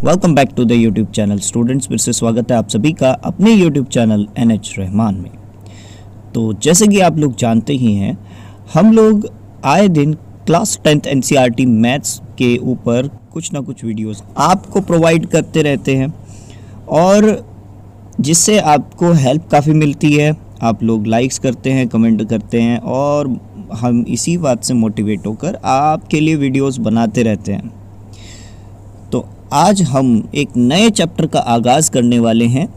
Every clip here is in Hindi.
Welcome back to the YouTube channel students. फिर से स्वागत है आप सभी का अपने यूट्यूब चैनल NH रहमान में। तो जैसे कि आप लोग जानते ही हैं, हम लोग आए दिन क्लास 10th NCERT मैथ्स के ऊपर कुछ ना कुछ वीडियोस आपको प्रोवाइड करते रहते हैं और जिससे आपको हेल्प काफ़ी मिलती है। आप लोग लाइक्स करते हैं, कमेंट करते हैं और हम इसी बात से मोटिवेट होकर आपके लिए वीडियोस बनाते रहते हैं। तो आज हम एक नए चैप्टर का आगाज़ करने वाले हैं,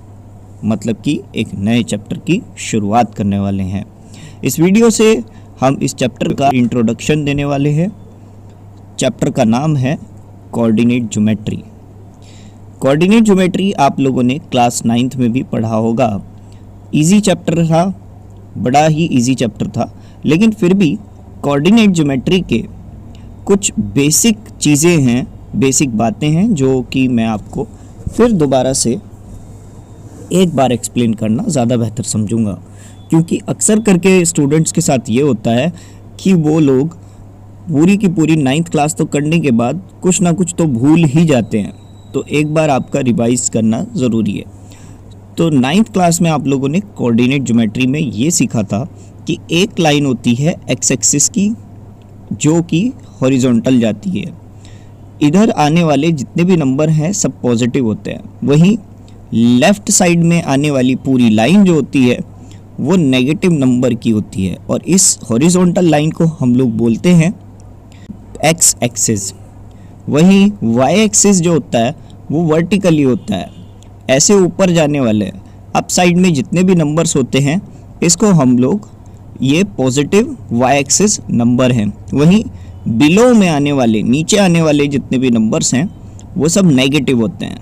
मतलब कि एक नए चैप्टर की शुरुआत करने वाले हैं। इस वीडियो से हम इस चैप्टर का इंट्रोडक्शन देने वाले हैं। चैप्टर का नाम है कोऑर्डिनेट ज्योमेट्री। कोऑर्डिनेट ज्योमेट्री आप लोगों ने क्लास 9th में भी पढ़ा होगा। इजी चैप्टर था, बड़ा ही इजी चैप्टर था, लेकिन फिर भी कोऑर्डिनेट ज्योमेट्री के कुछ बेसिक चीज़ें हैं, बेसिक बातें हैं जो कि मैं आपको फिर दोबारा से एक बार एक्सप्लेन करना ज़्यादा बेहतर समझूंगा, क्योंकि अक्सर करके स्टूडेंट्स के साथ ये होता है कि वो लोग पूरी की पूरी 9th क्लास तो करने के बाद कुछ ना कुछ तो भूल ही जाते हैं। तो एक बार आपका रिवाइज करना ज़रूरी है। तो 9th क्लास में आप लोगों ने कोऑर्डिनेट ज्योमेट्री में ये सीखा था कि एक लाइन होती है एक्स एक्सिस की जो कि हॉरिजॉन्टल जाती है। इधर आने वाले जितने भी नंबर हैं सब पॉजिटिव होते हैं, वहीं लेफ़्ट साइड में आने वाली पूरी लाइन जो होती है वो नेगेटिव नंबर की होती है। और इस हॉरिजॉन्टल लाइन को हम लोग बोलते हैं एक्स एक्सिस। वहीं वाई एक्सिस जो होता है वो वर्टिकली होता है, ऐसे ऊपर जाने वाले अप साइड में जितने भी नंबर्स होते हैं इसको हम लोग ये पॉजिटिव वाई एक्सिस नंबर हैं। वहीं बिलो में आने वाले, नीचे आने वाले जितने भी नंबर्स हैं वो सब नेगेटिव होते हैं।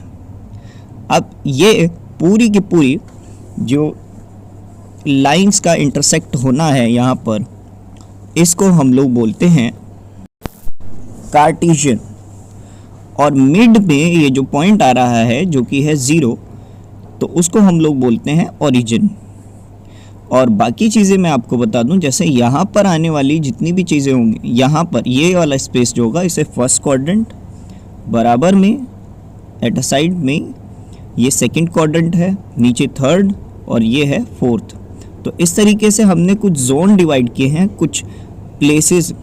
अब ये पूरी की पूरी जो लाइंस का इंटरसेक्ट होना है यहाँ पर, इसको हम लोग बोलते हैं कार्टेशियन। और मिड में ये जो पॉइंट आ रहा है जो कि है 0, तो उसको हम लोग बोलते हैं ओरिजिन। और बाकी चीज़ें मैं आपको बता दूं, जैसे यहाँ पर आने वाली जितनी भी चीज़ें होंगी, यहाँ पर ये वाला स्पेस जो होगा इसे फर्स्ट क्वाड्रेंट, बराबर में एट अ साइड में ये सेकंड क्वाड्रेंट है, नीचे थर्ड और ये है फोर्थ। तो इस तरीके से हमने कुछ जोन डिवाइड किए हैं, कुछ प्लेसेस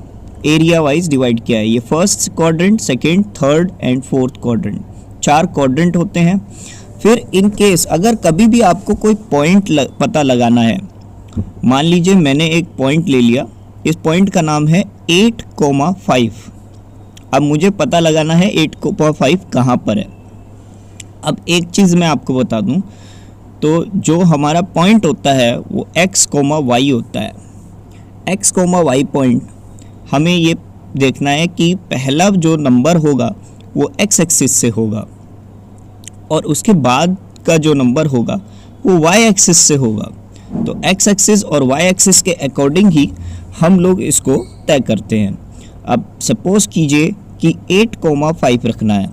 एरिया वाइज डिवाइड किया है। ये first quadrant, second, third and fourth quadrant, 4 quadrant होते हैं। फिर इन केस अगर कभी भी आपको कोई पॉइंट पता लगाना है, मान लीजिए मैंने एक पॉइंट ले लिया, इस पॉइंट का नाम है 8,5। अब मुझे पता लगाना है 8,5 कहाँ पर है। अब एक चीज़ मैं आपको बता दूं, तो जो हमारा पॉइंट होता है वो x, y होता है। x, y पॉइंट हमें ये देखना है कि पहला जो नंबर होगा वो x एक्सिस से होगा और उसके बाद का जो नंबर होगा वो y एक्सिस से होगा। तो x एक्सिस और y एक्सिस के अकॉर्डिंग ही हम लोग इसको तय करते हैं। अब सपोज कीजिए कि 8,5 रखना है,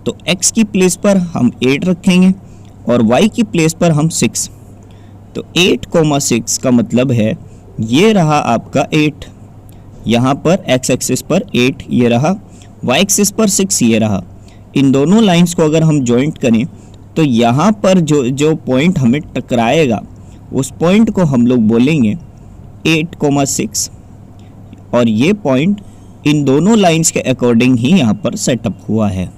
तो x की प्लेस पर हम 8 रखेंगे और y की प्लेस पर हम 6। तो 8,6 का मतलब है ये रहा आपका 8, यहाँ पर x एक्सिस पर 8 ये रहा, y एक्सिस पर 6 ये रहा। इन दोनों लाइंस को अगर हम जॉइंट करें तो यहाँ पर जो पॉइंट हमें टकराएगा उस पॉइंट को हम लोग बोलेंगे 8,6 और ये पॉइंट इन दोनों लाइंस के अकॉर्डिंग ही यहाँ पर सेटअप हुआ है।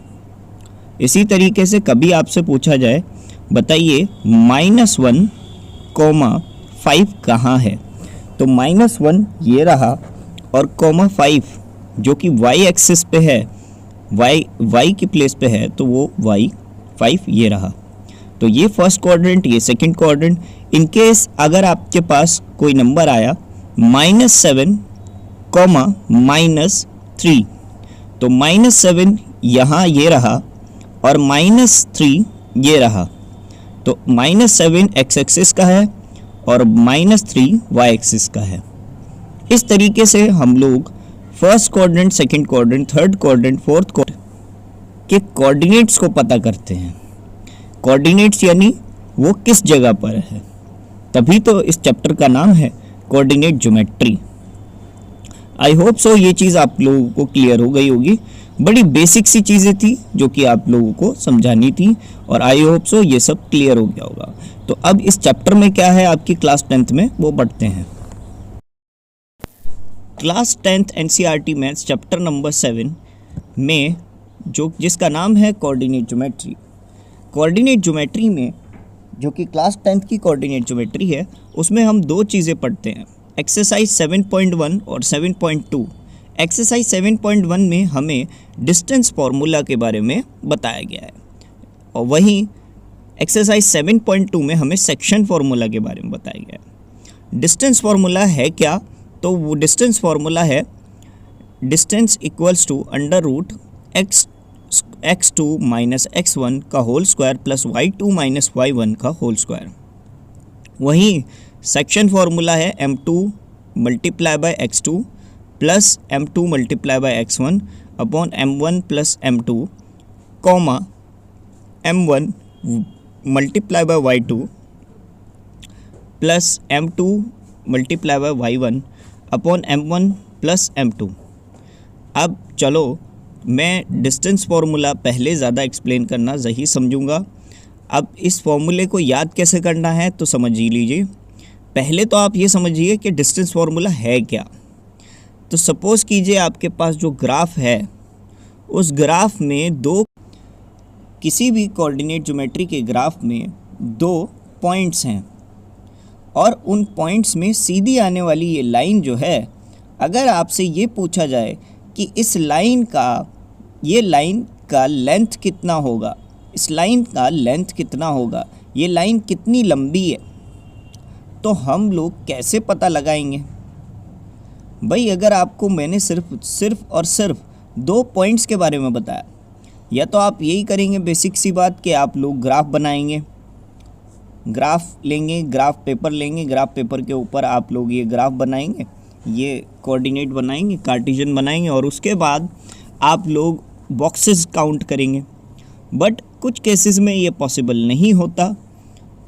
इसी तरीके से कभी आपसे पूछा जाए बताइए -1,5 कहाँ है, तो -1 ये रहा और ,5 जो कि y एक्सिस पे है, y की प्लेस पे है, तो वो y5 ये रहा। तो ये फर्स्ट क्वाड्रेंट, ये सेकंड क्वाड्रेंट। इन केस अगर आपके पास कोई नंबर आया -7, -3, तो -7 यहाँ ये रहा और -3 ये रहा। तो -7 x एक्सिस का है और -3 y एक्सिस का है। इस तरीके से हम लोग first quadrant, second quadrant, third quadrant, fourth quadrant के कोऑर्डिनेट्स को पता करते हैं। कोऑर्डिनेट्स यानी वो किस जगह पर है, तभी तो इस चैप्टर का नाम है coordinate geometry. I hope so ये चीज़ आप लोगों को क्लियर हो गई होगी। बड़ी बेसिक सी चीज़ें थी जो कि आप लोगों को समझानी थी, और आई होप सो ये सब क्लियर हो गया होगा। तो अब इस चैप्टर में क्या है आपकी क्लास 10th में, वो पढ़ते हैं। Class 10th NCERT maths chapter number 7 में जिसका नाम है कोऑर्डिनेट ज्योमेट्री। कोऑर्डिनेट ज्योमेट्री में जो कि क्लास 10th की कोऑर्डिनेट ज्योमेट्री है, उसमें हम दो चीज़ें पढ़ते हैं, एक्सरसाइज 7.1 और 7.2। एक्सरसाइज 7.1 में हमें डिस्टेंस फार्मूला के बारे में बताया गया है, और वहीं एक्सरसाइज 7.2 में हमें सेक्शन फार्मूला के बारे में बताया गया है। डिस्टेंस फार्मूला है क्या? तो वो डिस्टेंस फार्मूला है distance equals to under root x2 minus x1 का whole square plus y2 minus y1 का होल स्क्वायर। वहीं सेक्शन फार्मूला है m2 multiply by x2 plus m2 multiply by x1 upon m1 plus m2 comma m1 multiply by y2 plus m2 multiply by y1 upon m1 plus m2। अब चलो मैं डिस्टेंस फार्मूला पहले ज़्यादा एक्सप्लेन करना सही समझूंगा। अब इस फॉर्मूले को याद कैसे करना है तो समझ ही लीजिए। पहले तो आप ये समझिए कि डिस्टेंस फार्मूला है क्या। तो सपोज़ कीजिए आपके पास जो ग्राफ है, उस ग्राफ में किसी भी कोऑर्डिनेट ज्योमेट्री के ग्राफ में दो पॉइंट्स हैं, और उन पॉइंट्स में सीधी आने वाली ये लाइन जो है, अगर आपसे ये पूछा जाए कि इस लाइन का लेंथ कितना होगा, इस लाइन का लेंथ कितना होगा, ये लाइन कितनी लंबी है, तो हम लोग कैसे पता लगाएंगे भाई? अगर आपको मैंने सिर्फ और सिर्फ दो पॉइंट्स के बारे में बताया, या तो आप यही करेंगे बेसिक सी बात कि आप लोग ग्राफ बनाएंगे, ग्राफ लेंगे, ग्राफ पेपर लेंगे, ग्राफ पेपर के ऊपर आप लोग ये ग्राफ बनाएंगे, ये कोऑर्डिनेट बनाएंगे, कार्टेशियन बनाएंगे, और उसके बाद आप लोग बॉक्सेस काउंट करेंगे। बट कुछ केसेस में ये पॉसिबल नहीं होता,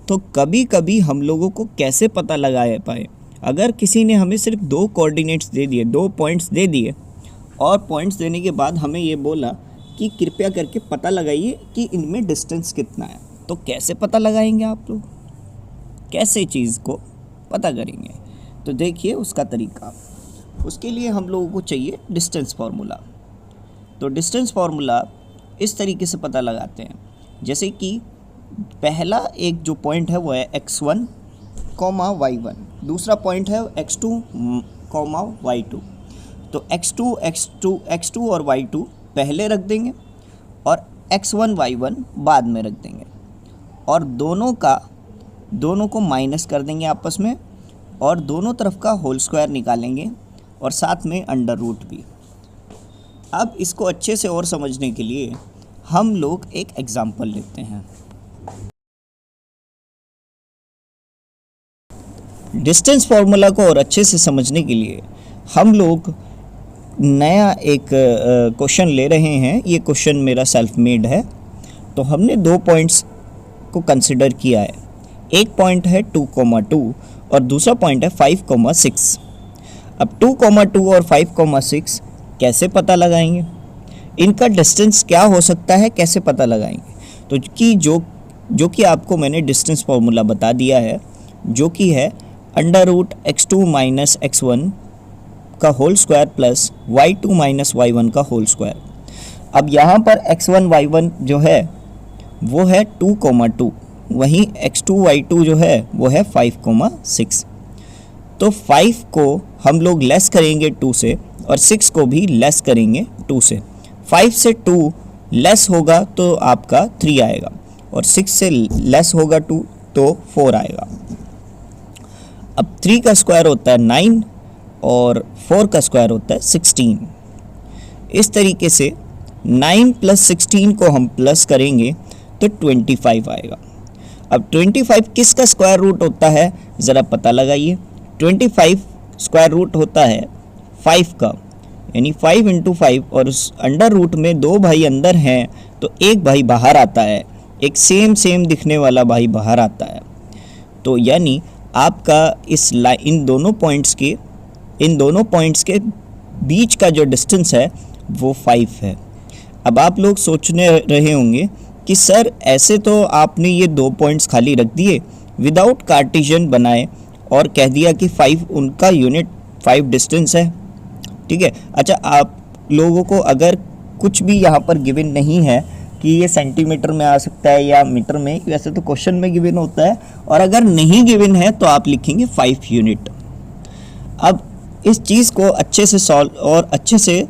तो कभी कभी हम लोगों को कैसे पता लगाए पाए? अगर किसी ने हमें सिर्फ दो कोऑर्डिनेट्स दे दिए, दो पॉइंट्स दे दिए, और पॉइंट्स देने के बाद हमें ये बोला कि कृपया करके पता लगाइए कि इनमें डिस्टेंस कितना है, तो कैसे पता लगाएंगे आप लोग? कैसे चीज़ को पता करेंगे? तो देखिए उसका तरीका। उसके लिए हम लोगों को चाहिए डिस्टेंस फार्मूला। तो डिस्टेंस फार्मूला इस तरीके से पता लगाते हैं, जैसे कि पहला एक जो पॉइंट है वो है x1, y1, दूसरा पॉइंट है x2, y2। तो x2 और y2 पहले रख देंगे, और x1, y1 बाद में रख देंगे, और दोनों को माइनस कर देंगे आपस में, और दोनों तरफ का होल स्क्वायर निकालेंगे, और साथ में अंडर रूट भी। अब इसको अच्छे से और समझने के लिए हम लोग एक एग्जाम्पल लेते हैं। डिस्टेंस फार्मूला को और अच्छे से समझने के लिए हम लोग नया एक क्वेश्चन ले रहे हैं। ये क्वेश्चन मेरा सेल्फ मेड है। तो हमने दो पॉइंट्स को कंसिडर किया है। एक पॉइंट है 2,2 और दूसरा पॉइंट है 5,6। अब 2,2 और 5,6 कैसे पता लगाएंगे? इनका डिस्टेंस क्या हो सकता है, कैसे पता लगाएंगे? तो जो कि आपको मैंने डिस्टेंस फार्मूला बता दिया है, जो कि है √x2 माइनस x1 का whole square plus y2 minus y1 का होल स्क्वायर। अब यहाँ पर x1 y1 जो है वो है 2,2, वहीं x2 y2 जो है वो है 5,6। तो 5 को हम लोग लेस करेंगे 2 से, और 6 को भी लेस करेंगे 2 से। 5 से 2 लेस होगा तो आपका 3 आएगा, और 6 से लेस होगा 2 तो 4 आएगा। अब 3 का स्क्वायर होता है 9 और 4 का स्क्वायर होता है 16। इस तरीके से 9 प्लस 16 को हम प्लस करेंगे तो 25 आएगा। अब 25 किसका स्क्वायर रूट होता है ज़रा पता लगाइए। 25 स्क्वायर रूट होता है 5 का, यानी 5 × 5, और उस अंडर रूट में 2 भाई अंदर हैं तो एक भाई बाहर आता है, एक सेम दिखने वाला भाई बाहर आता है। तो यानी आपका इन दोनों पॉइंट्स के बीच का जो डिस्टेंस है वो 5 है। अब आप लोग सोचने रहे होंगे कि सर ऐसे तो आपने ये 2 पॉइंट्स खाली रख दिए विदाउट कार्टेशियन बनाए और कह दिया कि 5 उनका यूनिट 5 डिस्टेंस है, ठीक है। अच्छा, आप लोगों को अगर कुछ भी यहाँ पर गिवन नहीं है कि ये सेंटीमीटर में आ सकता है या मीटर में, वैसे तो क्वेश्चन में गिवन होता है, और अगर नहीं गिवन है तो आप लिखेंगे 5 यूनिट। अब इस चीज़ को अच्छे से सॉल्व और अच्छे से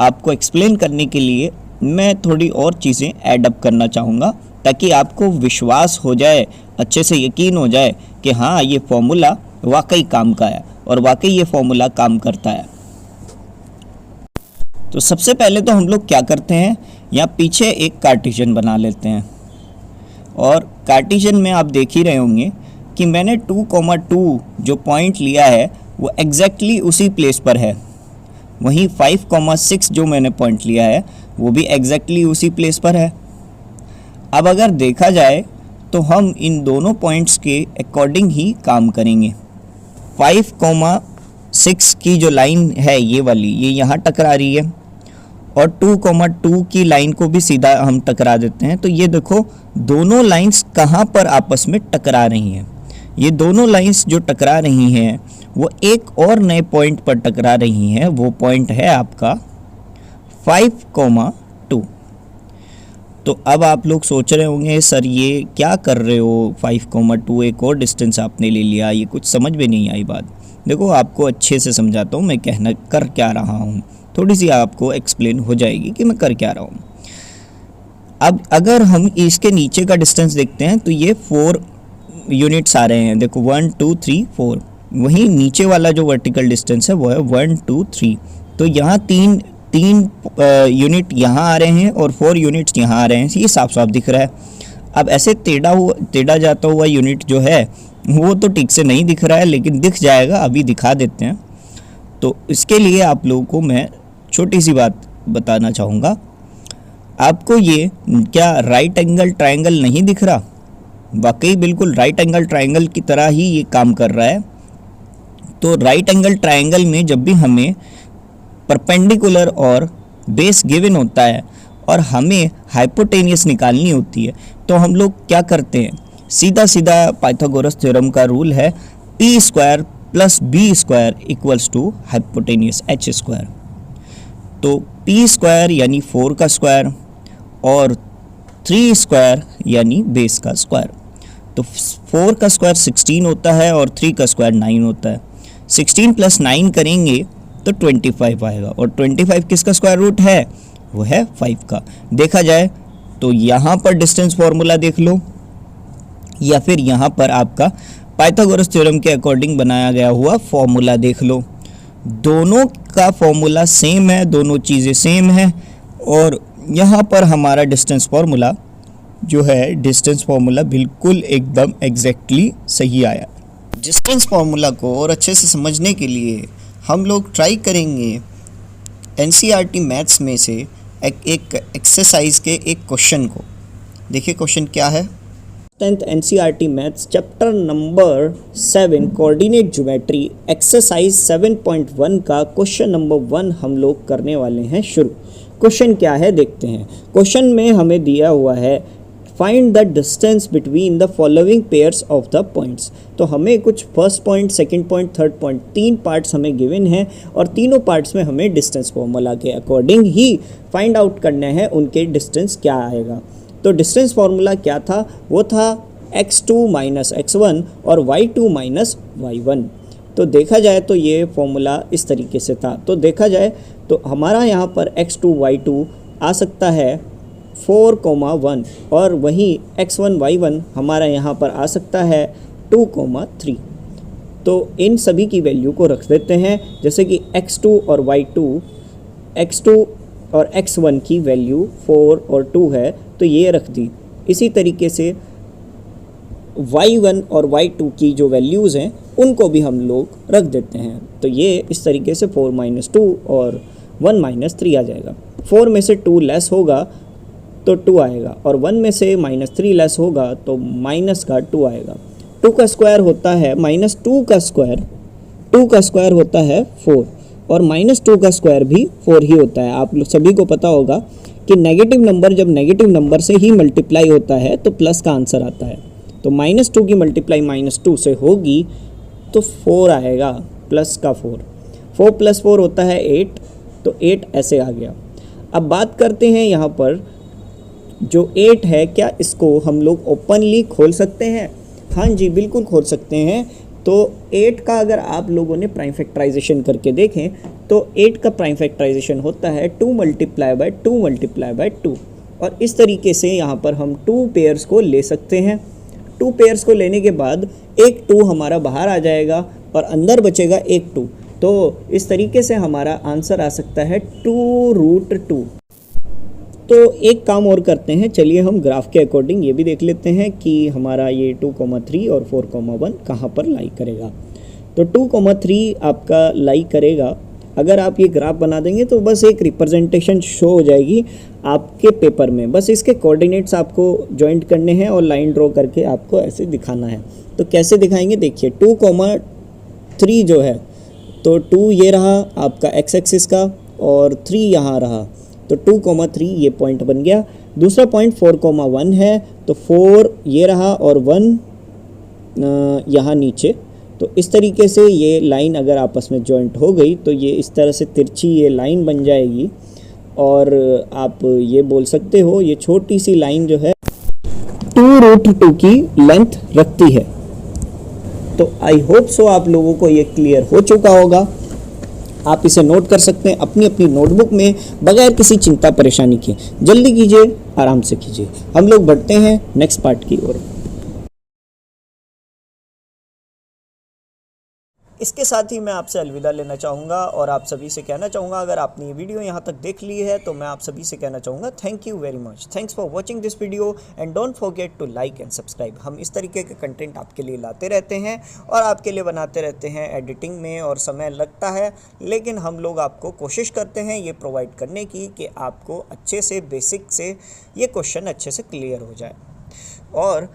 आपको एक्सप्लेन करने के लिए मैं थोड़ी और चीज़ें ऐड अप करना चाहूँगा ताकि आपको विश्वास हो जाए, अच्छे से यकीन हो जाए कि हाँ ये फॉर्मूला वाकई काम का है और वाकई ये फॉर्मूला काम करता है। तो सबसे पहले तो हम लोग क्या करते हैं, यहाँ पीछे एक कार्टेशियन बना लेते हैं और कार्टेशियन में आप देख ही रहे होंगे कि मैंने 2,2 जो पॉइंट लिया है वो एग्जैक्टली उसी प्लेस पर है। वहीं 5,6 जो मैंने पॉइंट लिया है वो भी एग्जैक्टली उसी प्लेस पर है। अब अगर देखा जाए तो हम इन दोनों पॉइंट्स के अकॉर्डिंग ही काम करेंगे। 5,6 की जो लाइन है ये वाली, ये यहाँ टकरा रही है और 2,2 की लाइन को भी सीधा हम टकरा देते हैं। तो ये देखो दोनों लाइंस कहाँ पर आपस में टकरा रही हैं। ये दोनों लाइंस जो टकरा रही हैं वो एक और नए पॉइंट पर टकरा रही हैं। वो पॉइंट है आपका 5,2। तो अब आप लोग सोच रहे होंगे सर ये क्या कर रहे हो, 5,2 एक और डिस्टेंस आपने ले लिया, ये कुछ समझ में नहीं आई बात। देखो आपको अच्छे से समझाता हूँ मैं कहना कर क्या रहा हूँ, थोड़ी सी आपको एक्सप्लेन हो जाएगी कि मैं कर क्या रहा हूँ। अब अगर हम इसके नीचे का डिस्टेंस देखते हैं तो ये 4 यूनिट्स आ रहे हैं। देखो 1 2 3 4। वहीं नीचे वाला जो वर्टिकल डिस्टेंस है वो है 1 2 3। तो यहाँ तीन यूनिट यहाँ आ रहे हैं और 4 यूनिट्स यहाँ आ रहे हैं, ये साफ साफ दिख रहा है। अब ऐसे टेढ़ा जाता हुआ यूनिट जो है वो तो ठीक से नहीं दिख रहा है, लेकिन दिख जाएगा, अभी दिखा देते हैं। तो इसके लिए आप लोगों को मैं छोटी सी बात बताना चाहूँगा। आपको ये क्या राइट एंगल ट्रायंगल नहीं दिख रहा? वाकई बिल्कुल राइट एंगल ट्रायंगल की तरह ही ये काम कर रहा है। तो राइट एंगल ट्रायंगल में जब भी हमें परपेंडिकुलर और बेस गिवन होता है और हमें हाइपोटेनियस निकालनी होती है तो हम लोग क्या करते हैं, सीधा सीधा पाइथागोरस थ्योरम का रूल है p² + b² = हाइपोटेनियस h²। तो p² यानी 4 का स्क्वायर और 3² यानी बेस का स्क्वायर। तो 4 का स्क्वायर 16 होता है और 3 का स्क्वायर 9 होता है। 16 + 9 करेंगे तो 25 आएगा और 25 किसका स्क्वायर रूट है? वो है 5 का। देखा जाए तो यहाँ पर डिस्टेंस फॉर्मूला देख लो या फिर यहाँ पर आपका पाइथागोरस थ्योरम के अकॉर्डिंग बनाया गया हुआ फॉर्मूला देख लो। दोनों का फॉर्मूला सेम है, दोनों चीज़ें सेम है और यहाँ पर हमारा डिस्टेंस फार्मूला जो है, डिस्टेंस फार्मूला बिल्कुल एकदम एग्जैक्टली सही आया। डिस्टेंस फार्मूला को और अच्छे से समझने के लिए हम लोग ट्राई करेंगे एनसीईआरटी मैथ्स में से एक एक्सरसाइज के एक क्वेश्चन को। देखिए क्वेश्चन क्या है। 10th NCERT maths chapter number 7 coordinate geometry exercise 7.1 का क्वेश्चन नंबर 1 हम लोग करने वाले हैं शुरू। क्वेश्चन क्या है देखते हैं। क्वेश्चन में हमें दिया हुआ है find the distance between the following pairs of the points. तो हमें कुछ first point, second point, third point, 3 parts हमें गिवन हैं और तीनों पार्ट्स में हमें डिस्टेंस फॉर्मूला के अकॉर्डिंग ही फाइंड आउट करने हैं उनके डिस्टेंस क्या आएगा। तो डिस्टेंस फार्मूला क्या था? वो था x2 - x1 और y2 - y1। तो देखा जाए तो ये फॉर्मूला इस तरीके से था। तो देखा जाए तो हमारा यहाँ पर x2 y2 आ सकता है 4,1 और वहीं x1 y1 हमारा यहाँ पर आ सकता है 2,3। तो इन सभी की वैल्यू को रख देते हैं, जैसे कि x2 और y2, x2 और x1 की वैल्यू 4 और 2 है तो ये रख दी। इसी तरीके से y1 और y2 की जो वैल्यूज़ हैं उनको भी हम लोग रख देते हैं। तो ये इस तरीके से 4 - 2 और 1 - 3 आ जाएगा। 4 में से 2 लेस होगा तो 2 आएगा और 1 में से -3 लेस होगा तो माइनस का 2 आएगा। 2 का स्क्वायर होता है -2 का स्क्वायर, 2 का स्क्वायर होता है 4 और -2 का स्क्वायर भी 4 ही होता है। आप लोग सभी को पता होगा कि नेगेटिव नंबर जब नेगेटिव नंबर से ही मल्टीप्लाई होता है तो प्लस का आंसर आता है। तो -2 की मल्टीप्लाई -2 से होगी तो 4 आएगा, प्लस का 4। 4 + 4 होता है 8, तो 8 ऐसे आ गया। अब बात करते हैं यहाँ पर जो 8 है, क्या इसको हम लोग ओपनली खोल सकते हैं? हाँ जी, बिल्कुल खोल सकते हैं। तो 8 का अगर आप लोगों ने प्राइम फैक्टराइजेशन करके देखें तो 8 का प्राइम फैक्टराइजेशन होता है 2 × 2 × 2। और इस तरीके से यहाँ पर हम 2 पेयर्स को ले सकते हैं। 2 पेयर्स को लेने के बाद एक 2 हमारा बाहर आ जाएगा और अंदर बचेगा एक 2। तो इस तरीके से हमारा आंसर आ सकता है 2√2। तो एक काम और करते हैं, चलिए हम ग्राफ के अकॉर्डिंग ये भी देख लेते हैं कि हमारा ये 2,3 और 4,1 कहाँ पर लाई करेगा। तो 2,3 आपका लाई करेगा। अगर आप ये ग्राफ बना देंगे तो बस एक रिप्रेजेंटेशन शो हो जाएगी आपके पेपर में। बस इसके कोऑर्डिनेट्स आपको जॉइंट करने हैं और लाइन ड्रॉ करके आपको ऐसे दिखाना है। तो कैसे दिखाएंगे, देखिए 2,3 जो है, तो 2 ये रहा आपका एक्स एक्सिस का और 3 यहाँ रहा, तो 2,3 ये पॉइंट बन गया। दूसरा पॉइंट 4,1 है, तो 4 ये रहा और 1 यहाँ नीचे। तो इस तरीके से ये लाइन अगर आपस में जॉइंट हो गई तो ये इस तरह से तिरछी ये लाइन बन जाएगी। और आप ये बोल सकते हो ये छोटी सी लाइन जो है 2√2 की लेंथ रखती है। तो आई होप सो आप लोगों को ये क्लियर हो चुका होगा। आप इसे नोट कर सकते हैं अपनी अपनी नोटबुक में बगैर किसी चिंता परेशानी के। जल्दी कीजिए, आराम से कीजिए। हम लोग बढ़ते हैं नेक्स्ट पार्ट की ओर। इसके साथ ही मैं आपसे अलविदा लेना चाहूँगा और आप सभी से कहना चाहूँगा, अगर आपने ये वीडियो यहाँ तक देख ली है तो मैं आप सभी से कहना चाहूँगा thank you very much. Thanks for watching this video and don't forget to like and subscribe. हम इस तरीके के कंटेंट आपके लिए लाते रहते हैं और आपके लिए बनाते रहते हैं। एडिटिंग में और समय लगता है, लेकिन हम लोग आपको कोशिश करते हैं ये प्रोवाइड करने की कि आपको अच्छे से बेसिक से ये क्वेश्चन अच्छे से क्लियर हो जाए। और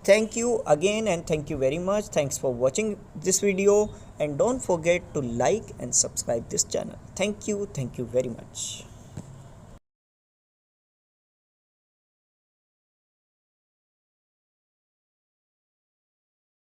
thank you again and thank you very much. Thanks for watching this video and don't forget to like and subscribe this channel. Thank you very much.